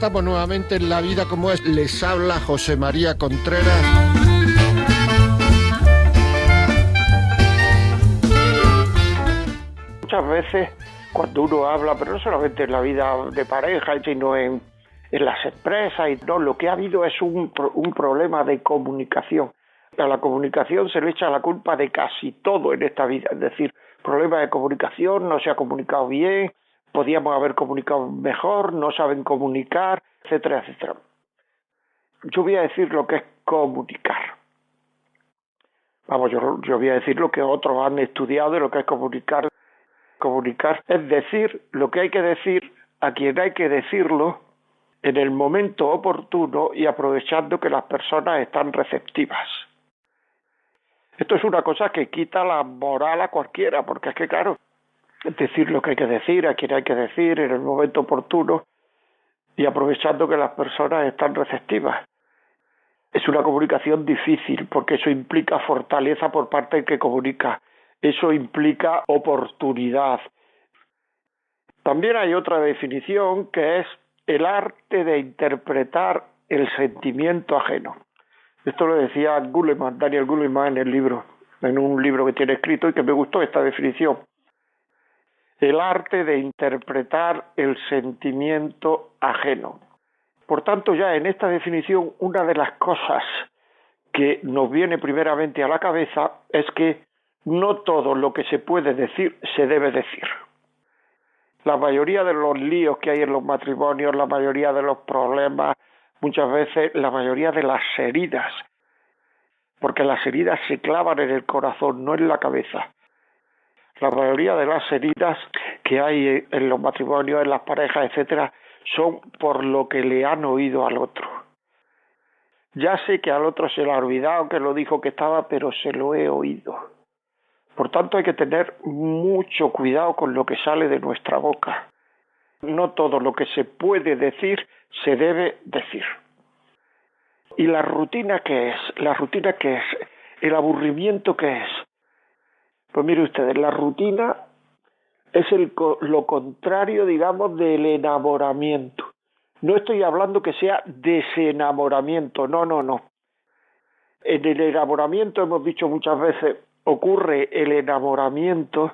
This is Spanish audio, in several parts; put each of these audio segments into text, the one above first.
estamos nuevamente en La Vida como es. Les habla José María Contreras. Muchas veces cuando uno habla, pero no solamente en la vida de pareja, sino en las empresas, y no, lo que ha habido es un problema de comunicación. A la comunicación se le echa la culpa de casi todo en esta vida, es decir, problemas de comunicación, no se ha comunicado bien, podíamos haber comunicado mejor, no saben comunicar, etcétera, etcétera. Yo voy a decir lo que es comunicar. Vamos, yo voy a decir lo que otros han estudiado de lo que es comunicar. Comunicar es decir lo que hay que decir a quien hay que decirlo en el momento oportuno y aprovechando que las personas están receptivas. Esto es una cosa que quita la moral a cualquiera, porque es que claro, decir lo que hay que decir, a quien hay que decir, en el momento oportuno y aprovechando que las personas están receptivas. Es una comunicación difícil, porque eso implica fortaleza por parte del que comunica. Eso implica oportunidad. También hay otra definición que es el arte de interpretar el sentimiento ajeno. Esto lo decía Goleman, Daniel Goleman en un libro que tiene escrito y que me gustó esta definición. El arte de interpretar el sentimiento ajeno. Por tanto, ya en esta definición, una de las cosas que nos viene primeramente a la cabeza es que no todo lo que se puede decir se debe decir. La mayoría de los líos que hay en los matrimonios, la mayoría de los problemas, muchas veces la mayoría de las heridas, porque las heridas se clavan en el corazón, no en la cabeza. La mayoría de las heridas que hay en los matrimonios, en las parejas, etcétera, son por lo que le han oído al otro. Ya sé que al otro se le ha olvidado que lo dijo que estaba, pero se lo he oído. Por tanto, hay que tener mucho cuidado con lo que sale de nuestra boca. No todo lo que se puede decir se debe decir. ¿Y la rutina qué es? ¿La rutina qué es? ¿El aburrimiento qué es? Pues mire ustedes, la rutina es lo contrario, digamos, del enamoramiento. No estoy hablando que sea desenamoramiento, no. En el enamoramiento, hemos dicho muchas veces, ocurre el enamoramiento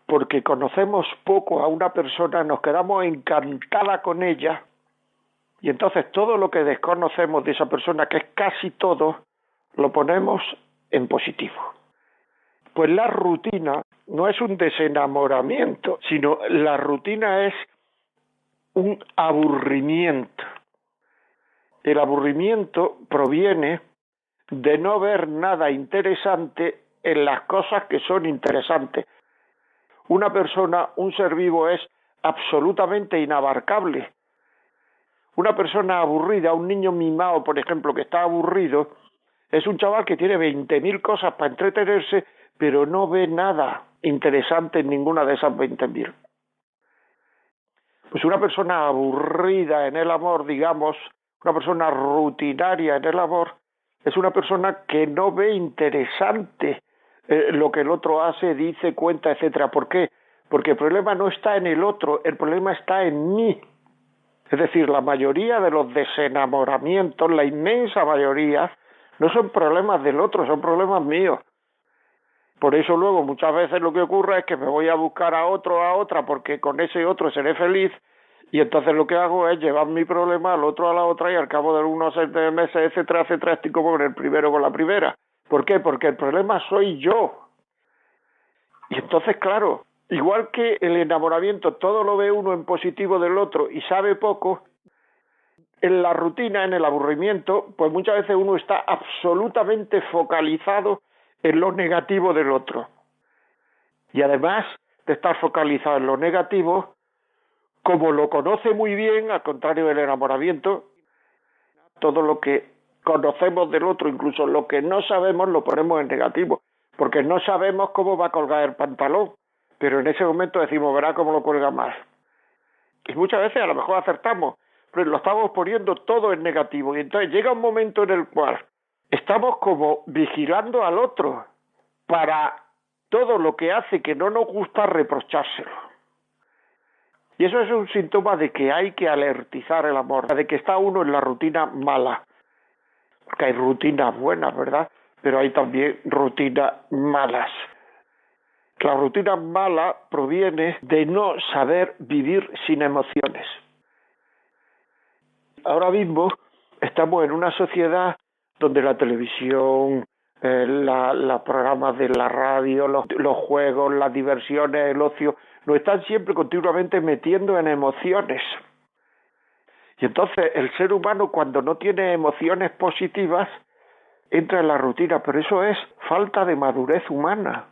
porque conocemos poco a una persona, nos quedamos encantada con ella y entonces todo lo que desconocemos de esa persona, que es casi todo, lo ponemos en positivo. Pues la rutina no es un desenamoramiento, sino la rutina es un aburrimiento. El aburrimiento proviene de no ver nada interesante en las cosas que son interesantes. Una persona, un ser vivo, es absolutamente inabarcable. Una persona aburrida, un niño mimado, por ejemplo, que está aburrido, es un chaval que tiene 20.000 cosas para entretenerse, pero no ve nada interesante en ninguna de esas 20.000. Pues una persona aburrida en el amor, digamos, una persona rutinaria en el amor, es una persona que no ve interesante lo que el otro hace, dice, cuenta, etcétera. ¿Por qué? Porque el problema no está en el otro, el problema está en mí. Es decir, la mayoría de los desenamoramientos, la inmensa mayoría, no son problemas del otro, son problemas míos. Por eso luego muchas veces lo que ocurre es que me voy a buscar a otro, a otra, porque con ese otro seré feliz, y entonces lo que hago es llevar mi problema al otro, a la otra, y al cabo de unos meses, etcétera, etcétera, estoy como con el primero, con la primera. ¿Por qué? Porque el problema soy yo. Y entonces, claro, igual que el enamoramiento, todo lo ve uno en positivo del otro y sabe poco, en la rutina, en el aburrimiento, pues muchas veces uno está absolutamente focalizado en lo negativo del otro. Y además de estar focalizado en lo negativo, como lo conoce muy bien, al contrario del enamoramiento, todo lo que conocemos del otro, incluso lo que no sabemos, lo ponemos en negativo, porque no sabemos cómo va a colgar el pantalón, pero en ese momento decimos, verá cómo lo cuelga mal. Y muchas veces a lo mejor acertamos, pero lo estamos poniendo todo en negativo, y entonces llega un momento en el cual estamos como vigilando al otro para todo lo que hace que no nos gusta reprochárselo. Y eso es un síntoma de que hay que alertizar el amor, de que está uno en la rutina mala. Porque hay rutinas buenas, ¿verdad? Pero hay también rutinas malas. La rutina mala proviene de no saber vivir sin emociones. Ahora mismo estamos en una sociedad donde la televisión, los programas de la radio, los juegos, las diversiones, el ocio, nos están siempre continuamente metiendo en emociones. Y entonces el ser humano, cuando no tiene emociones positivas, entra en la rutina, pero eso es falta de madurez humana.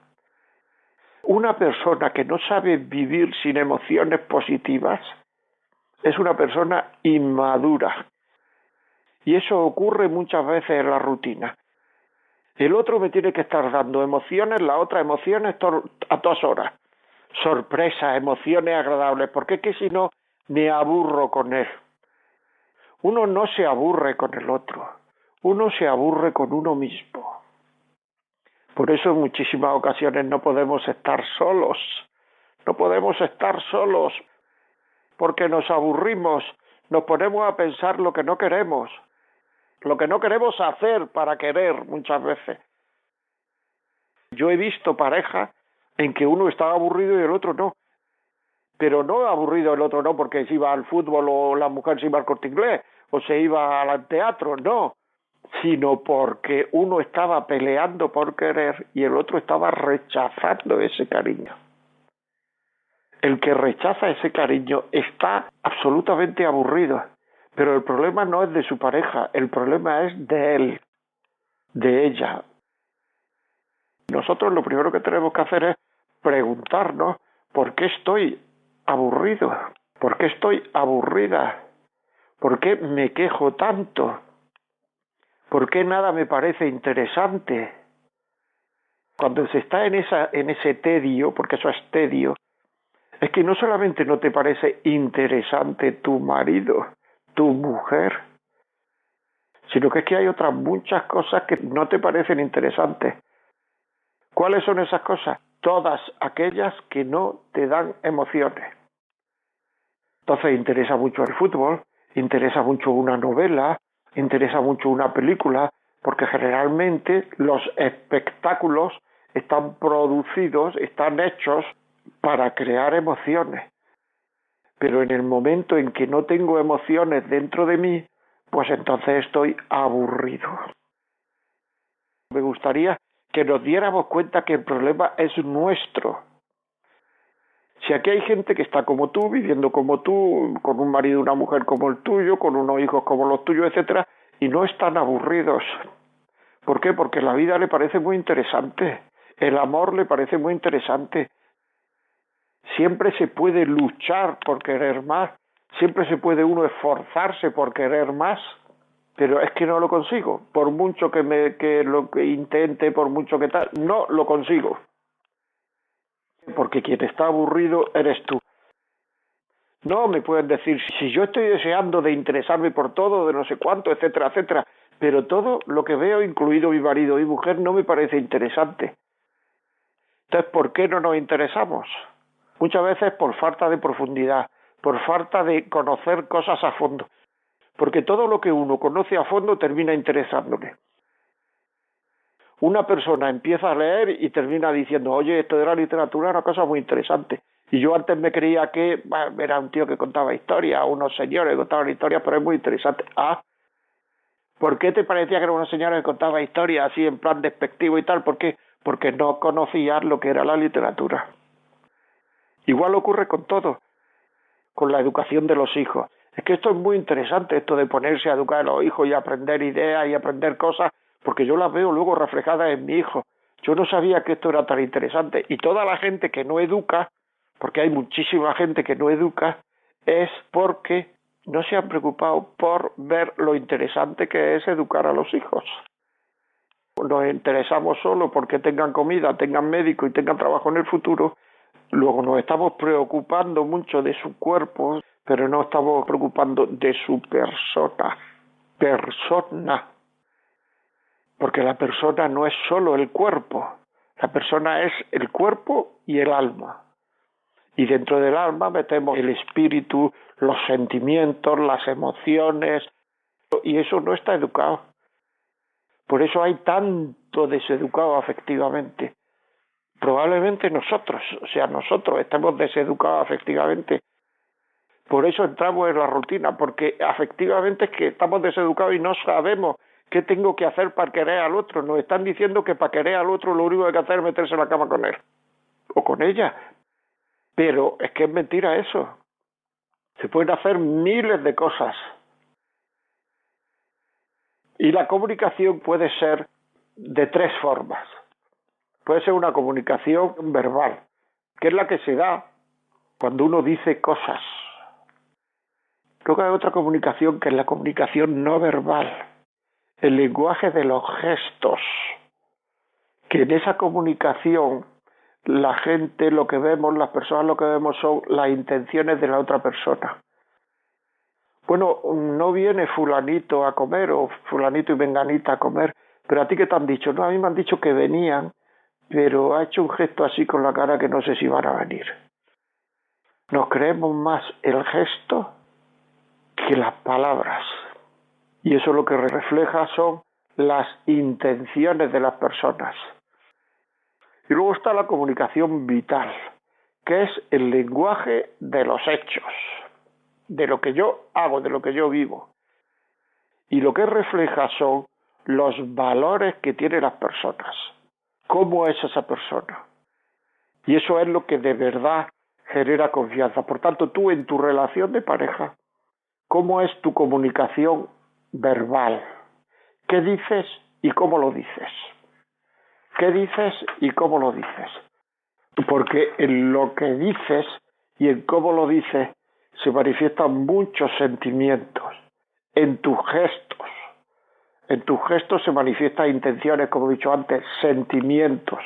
Una persona que no sabe vivir sin emociones positivas es una persona inmadura. Y eso ocurre muchas veces en la rutina. El otro me tiene que estar dando emociones, la otra emociones a todas horas. Sorpresas, emociones agradables, porque es que si no me aburro con él. Uno no se aburre con el otro, uno se aburre con uno mismo. Por eso en muchísimas ocasiones no podemos estar solos, porque nos aburrimos, nos ponemos a pensar lo que no queremos hacer para querer muchas veces. Yo he visto parejas en que uno estaba aburrido y el otro no, pero no aburrido el otro no porque se iba al fútbol o la mujer se iba al Corte Inglés o se iba al teatro, no, sino porque uno estaba peleando por querer y el otro estaba rechazando ese cariño. El que rechaza ese cariño está absolutamente aburrido, pero el problema no es de su pareja, el problema es de él, de ella. Nosotros lo primero que tenemos que hacer es preguntarnos ¿por qué estoy aburrido? ¿Por qué estoy aburrida? ¿Por qué me quejo tanto? ¿Por qué nada me parece interesante? Cuando se está en ese tedio, porque eso es tedio, es que no solamente no te parece interesante tu marido, tu mujer, sino que es que hay otras muchas cosas que no te parecen interesantes. ¿Cuáles son esas cosas? Todas aquellas que no te dan emociones. Entonces interesa mucho el fútbol, interesa mucho una novela, interesa mucho una película, porque generalmente los espectáculos están producidos, están hechos para crear emociones. Pero en el momento en que no tengo emociones dentro de mí, pues entonces estoy aburrido. Me gustaría que nos diéramos cuenta que el problema es nuestro. Si aquí hay gente que está como tú, viviendo como tú, con un marido y una mujer como el tuyo, con unos hijos como los tuyos, etcétera, y no están aburridos. ¿Por qué? Porque la vida le parece muy interesante, el amor le parece muy interesante. Siempre se puede luchar por querer más, siempre se puede uno esforzarse por querer más, pero es que no lo consigo. Por mucho que lo que intente, por mucho que tal, no lo consigo. Porque quien está aburrido eres tú. No me pueden decir, si yo estoy deseando de interesarme por todo, de no sé cuánto, etcétera, etcétera, pero todo lo que veo, incluido mi marido y mujer, no me parece interesante. Entonces, ¿por qué no nos interesamos? Muchas veces por falta de profundidad, por falta de conocer cosas a fondo. Porque todo lo que uno conoce a fondo termina interesándole. Una persona empieza a leer y termina diciendo, oye, esto de la literatura es una cosa muy interesante. Y yo antes me creía que era un tío que contaba historias, unos señores que contaban historias, pero es muy interesante. Ah, ¿por qué te parecía que eran unos señores que contaban historias así en plan despectivo y tal? ¿Por qué? Porque no conocías lo que era la literatura. Igual ocurre con todo, con la educación de los hijos. Es que esto es muy interesante, esto de ponerse a educar a los hijos y aprender ideas y aprender cosas, porque yo las veo luego reflejadas en mi hijo. Yo no sabía que esto era tan interesante. Y toda la gente que no educa, porque hay muchísima gente que no educa, es porque no se han preocupado por ver lo interesante que es educar a los hijos. Nos interesamos solo porque tengan comida, tengan médico y tengan trabajo en el futuro. Luego nos estamos preocupando mucho de su cuerpo, pero no estamos preocupando de su persona. Porque la persona no es solo el cuerpo, la persona es el cuerpo y el alma. Y dentro del alma metemos el espíritu, los sentimientos, las emociones, y eso no está educado. Por eso hay tanto deseducado afectivamente. Probablemente nosotros estamos deseducados afectivamente. Por eso entramos en la rutina, porque afectivamente es que estamos deseducados y no sabemos qué tengo que hacer para querer al otro. Nos están diciendo que para querer al otro lo único que hay que hacer es meterse en la cama con él o con ella. Pero es que es mentira eso. Se pueden hacer miles de cosas. Y la comunicación puede ser de tres formas. Puede ser una comunicación verbal, que es la que se da cuando uno dice cosas. Luego hay otra comunicación que es la comunicación no verbal, el lenguaje de los gestos, que en esa comunicación la gente, lo que vemos, las personas lo que vemos son las intenciones de la otra persona. Bueno, no viene fulanito a comer o fulanito y menganita a comer, pero a ti ¿qué te han dicho? No, a mí me han dicho que venían, pero ha hecho un gesto así con la cara que no sé si van a venir. Nos creemos más el gesto que las palabras. Y eso lo que refleja son las intenciones de las personas. Y luego está la comunicación vital, que es el lenguaje de los hechos, de lo que yo hago, de lo que yo vivo. Y lo que refleja son los valores que tienen las personas. ¿Cómo es esa persona? Y eso es lo que de verdad genera confianza. Por tanto, tú en tu relación de pareja, ¿cómo es tu comunicación verbal? ¿Qué dices y cómo lo dices? ¿Qué dices y cómo lo dices? Porque en lo que dices y en cómo lo dices se manifiestan muchos sentimientos. En tus gestos. En tus gestos se manifiestan intenciones, como he dicho antes, sentimientos.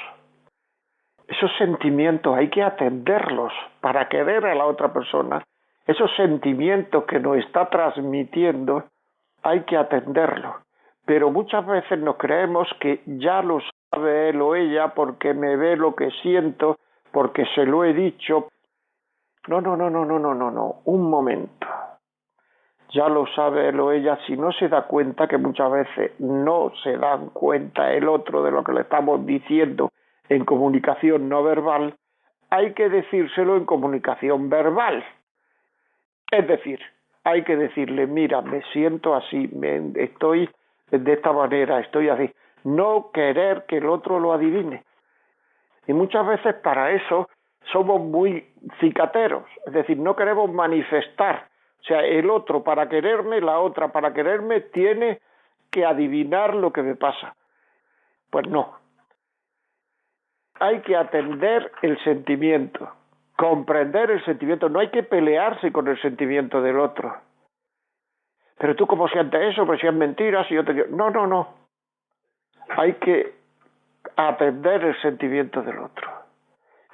Esos sentimientos hay que atenderlos para querer a la otra persona. Esos sentimientos que nos está transmitiendo hay que atenderlos. Pero muchas veces nos creemos que ya lo sabe él o ella porque me ve lo que siento, porque se lo he dicho. No. Un momento. Ya lo sabe él o ella, si no se da cuenta, que muchas veces no se dan cuenta el otro de lo que le estamos diciendo en comunicación no verbal, hay que decírselo en comunicación verbal. Es decir, hay que decirle, mira, me siento así, estoy de esta manera, estoy así. No querer que el otro lo adivine. Y muchas veces para eso somos muy cicateros, es decir, no queremos manifestar. O sea, el otro para quererme, la otra para quererme, tiene que adivinar lo que me pasa. Pues no. Hay que atender el sentimiento, comprender el sentimiento. No hay que pelearse con el sentimiento del otro. Pero tú, ¿cómo sientes eso? Pues si es mentira, si yo te digo... No. Hay que atender el sentimiento del otro.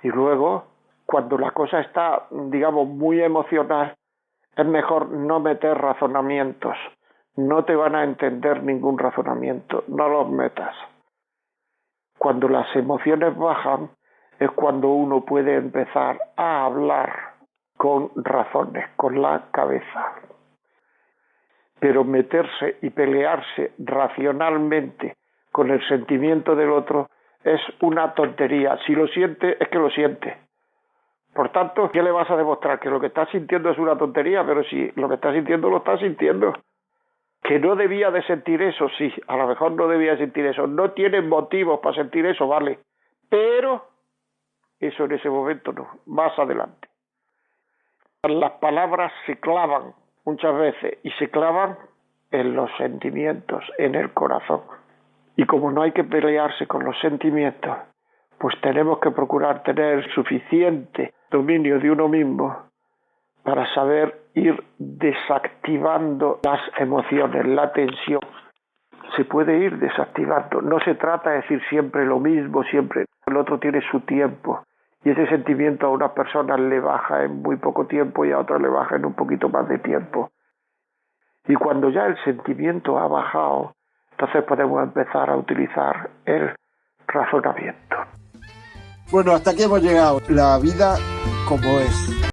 Y luego, cuando la cosa está, digamos, muy emocional, es mejor no meter razonamientos. No te van a entender ningún razonamiento. No los metas. Cuando las emociones bajan, es cuando uno puede empezar a hablar con razones, con la cabeza. Pero meterse y pelearse racionalmente con el sentimiento del otro es una tontería. Si lo siente, es que lo siente. Por tanto, ¿qué le vas a demostrar? Que lo que estás sintiendo es una tontería, pero si lo que estás sintiendo lo estás sintiendo. Que no debía de sentir eso, sí, a lo mejor no debía de sentir eso. No tiene motivos para sentir eso, vale. Pero eso en ese momento no, más adelante. Las palabras se clavan muchas veces y se clavan en los sentimientos, en el corazón. Y como no hay que pelearse con los sentimientos, pues tenemos que procurar tener suficiente dominio de uno mismo para saber ir desactivando las emociones, la tensión. Se puede ir desactivando. No se trata de decir siempre lo mismo, siempre. El otro tiene su tiempo. Y ese sentimiento a unas personas le baja en muy poco tiempo y a otras le baja en un poquito más de tiempo. Y cuando ya el sentimiento ha bajado, entonces podemos empezar a utilizar el razonamiento. Bueno, hasta aquí hemos llegado. La vida como es.